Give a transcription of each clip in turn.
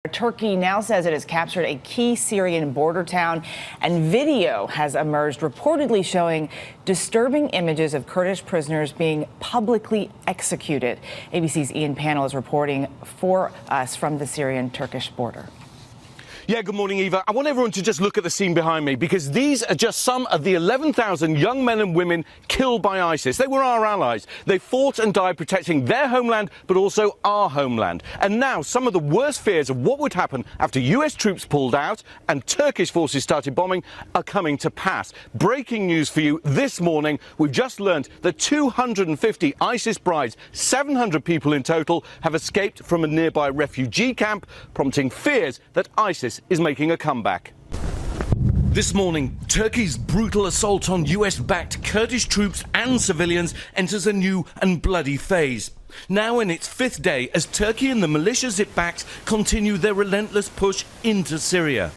Turkey now says it has captured a key Syrian border town, and video has emerged reportedly showing disturbing images of Kurdish prisoners being publicly executed. ABC's Ian Pannell is reporting for us from the Syrian-Turkish border. Yeah, good morning, Eva. I want everyone to just look at the scene behind me, because these are just some of the 11,000 young men and women killed by ISIS. They were our allies. They fought and died protecting their homeland, but also our homeland. And now some of the worst fears of what would happen after US troops pulled out and Turkish forces started bombing are coming to pass. Breaking news for you this morning. We've just learned that 250 ISIS brides, 700 people in total, have escaped from a nearby refugee camp, prompting fears that ISIS is making a comeback. This morning, Turkey's brutal assault on US-backed Kurdish troops and civilians enters a new and bloody phase. Now in its fifth day as Turkey and the militias it backs continue their relentless push into Syria.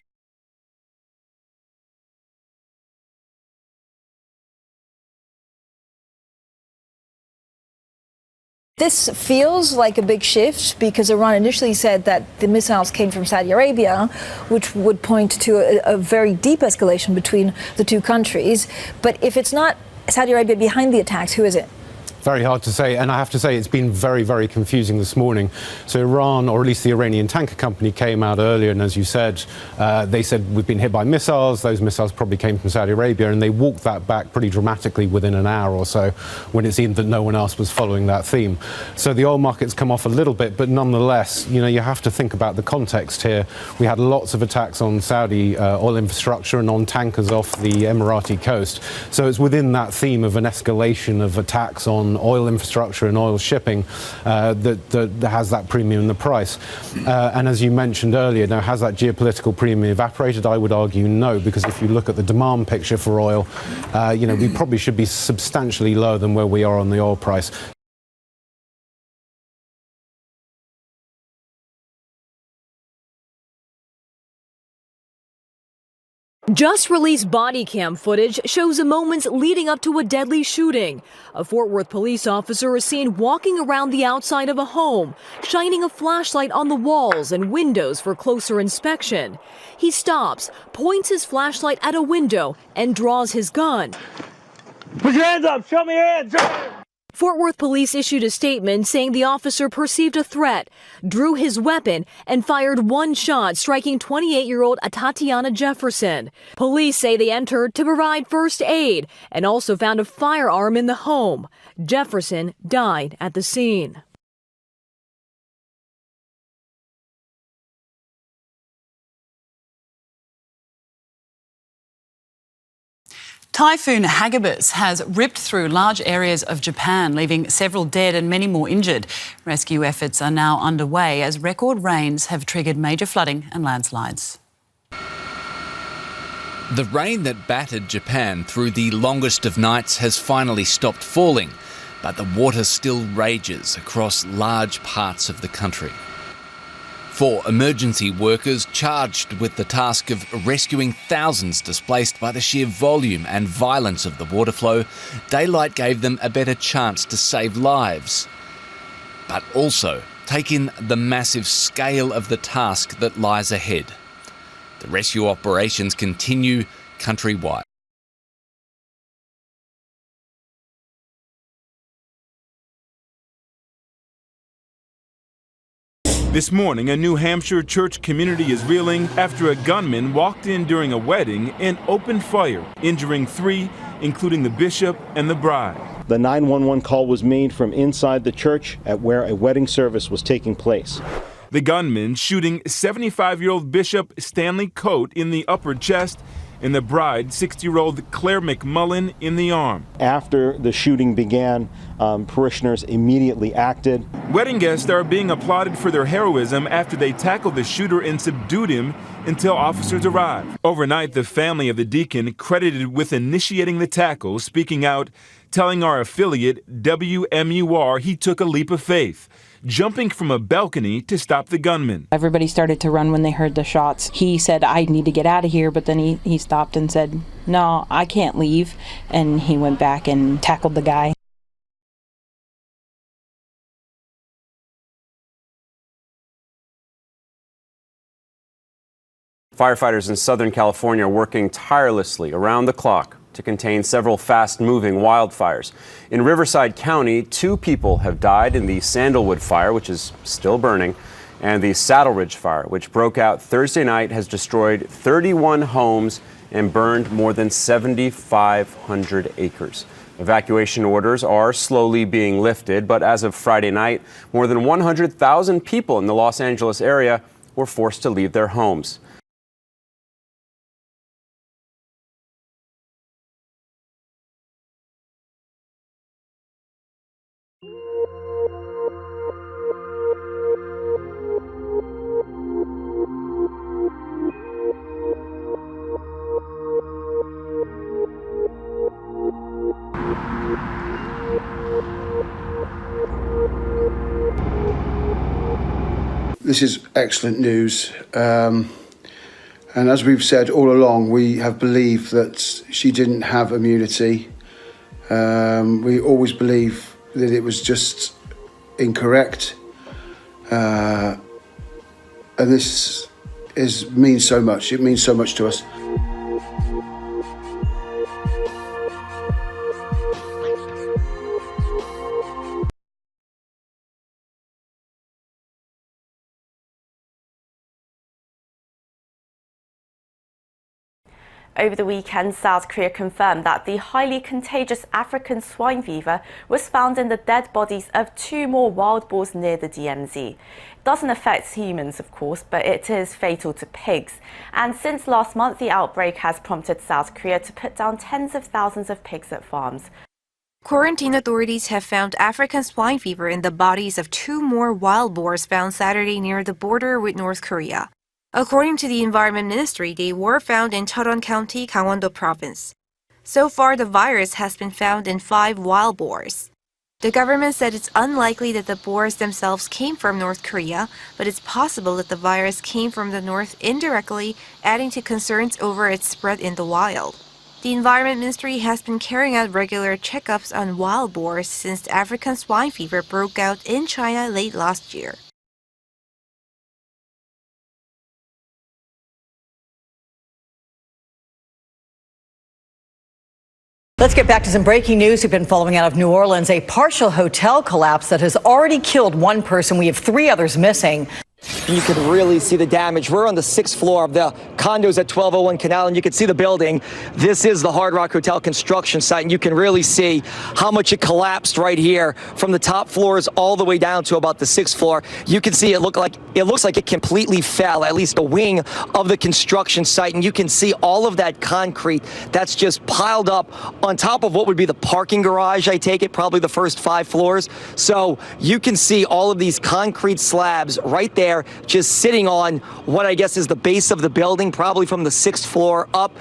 This feels like a big shift because Iran initially said that the missiles came from Saudi Arabia, which would point to a very deep escalation between the two countries. But if it's not Saudi Arabia behind the attacks, who is it? Very hard to say, and I have to say it's been very, very confusing this morning. So Iran, or at least the Iranian tanker company, came out earlier, and as you said, they said we've been hit by missiles. Those missiles probably came from Saudi Arabia, and they walked that back pretty dramatically within an hour or so when it seemed that no one else was following that theme. So the oil market's come off a little bit, but nonetheless, you know, you have to think about the context here. We had lots of attacks on Saudi oil infrastructure and on tankers off the Emirati coast. So it's within that theme of an escalation of attacks on oil infrastructure and oil shipping that has that premium in the price. And as you mentioned earlier, now has that geopolitical premium evaporated? I would argue no, because if you look at the demand picture for oil, you know, we probably should be substantially lower than where we are on the oil price. Just released body cam footage shows the moments leading up to a deadly shooting. A Fort Worth police officer is seen walking around the outside of a home, shining a flashlight on the walls and windows for closer inspection. He stops, points his flashlight at a window, and draws his gun. Put your hands up! Show me your hands! Fort Worth police issued a statement saying the officer perceived a threat, drew his weapon, and fired one shot, striking 28-year-old Tatiana Jefferson. Police say they entered to provide first aid and also found a firearm in the home. Jefferson died at the scene. Typhoon Hagibis has ripped through large areas of Japan, leaving several dead and many more injured. Rescue efforts are now underway as record rains have triggered major flooding and landslides. The rain that battered Japan through the longest of nights has finally stopped falling, but the water still rages across large parts of the country. For emergency workers charged with the task of rescuing thousands displaced by the sheer volume and violence of the water flow, daylight gave them a better chance to save lives. But also take in the massive scale of the task that lies ahead. The rescue operations continue countrywide. This morning, a New Hampshire church community is reeling after a gunman walked in during a wedding and opened fire, injuring 3, including the bishop and the bride. The 911 call was made from inside the church at where a wedding service was taking place. The gunman shooting 75-year-old Bishop Stanley Coate in the upper chest and the bride, 60-year-old Claire McMullen, in the arm. After the shooting began, parishioners immediately acted. Wedding guests are being applauded for their heroism after they tackled the shooter and subdued him until officers arrived. Overnight, the family of the deacon, credited with initiating the tackle, speaking out, telling our affiliate WMUR he took a leap of faith, jumping from a balcony to stop the gunman. Everybody started to run when they heard the shots. He said, I need to get out of here, but then he stopped and said, no, I can't leave. And he went back and tackled the guy. Firefighters in Southern California are working tirelessly around the clock to contain several fast-moving wildfires. In Riverside County, 2 people have died in the Sandalwood fire, which is still burning, and the Saddle Ridge fire, which broke out Thursday night, has destroyed 31 homes and burned more than 7,500 acres. Evacuation orders are slowly being lifted, but as of Friday night, more than 100,000 people in the Los Angeles area were forced to leave their homes. This is excellent news. And as we've said all along, we have believed that she didn't have immunity. We always believe that it was just incorrect. And this means so much. It means so much to us. Over the weekend, South Korea confirmed that the highly contagious African swine fever was found in the dead bodies of 2 more wild boars near the DMZ. It doesn't affect humans, of course, but it is fatal to pigs. And since last month, the outbreak has prompted South Korea to put down tens of thousands of pigs at farms. Quarantine authorities have found African swine fever in the bodies of 2 more wild boars found Saturday near the border with North Korea. According to the Environment Ministry, they were found in Cheollon County, Gangwon-do Province. So far, the virus has been found in 5 wild boars. The government said it's unlikely that the boars themselves came from North Korea, but it's possible that the virus came from the north indirectly, adding to concerns over its spread in the wild. The Environment Ministry has been carrying out regular checkups on wild boars since African swine fever broke out in China late last year. Let's get back to some breaking news we've been following out of New Orleans. A partial hotel collapse that has already killed 1 person. We have 3 others missing. You can really see the damage. We're on the 6th floor of the condos at 1201 Canal, and you can see the building. This is the Hard Rock Hotel construction site, and you can really see how much it collapsed right here from the top floors all the way down to about the 6th floor. You can see it looks like it completely fell, at least a wing of the construction site, and you can see all of that concrete that's just piled up on top of what would be the parking garage, I take it, probably the first 5 floors. So you can see all of these concrete slabs right there, just sitting on what I guess is the base of the building, probably from the 6th floor up.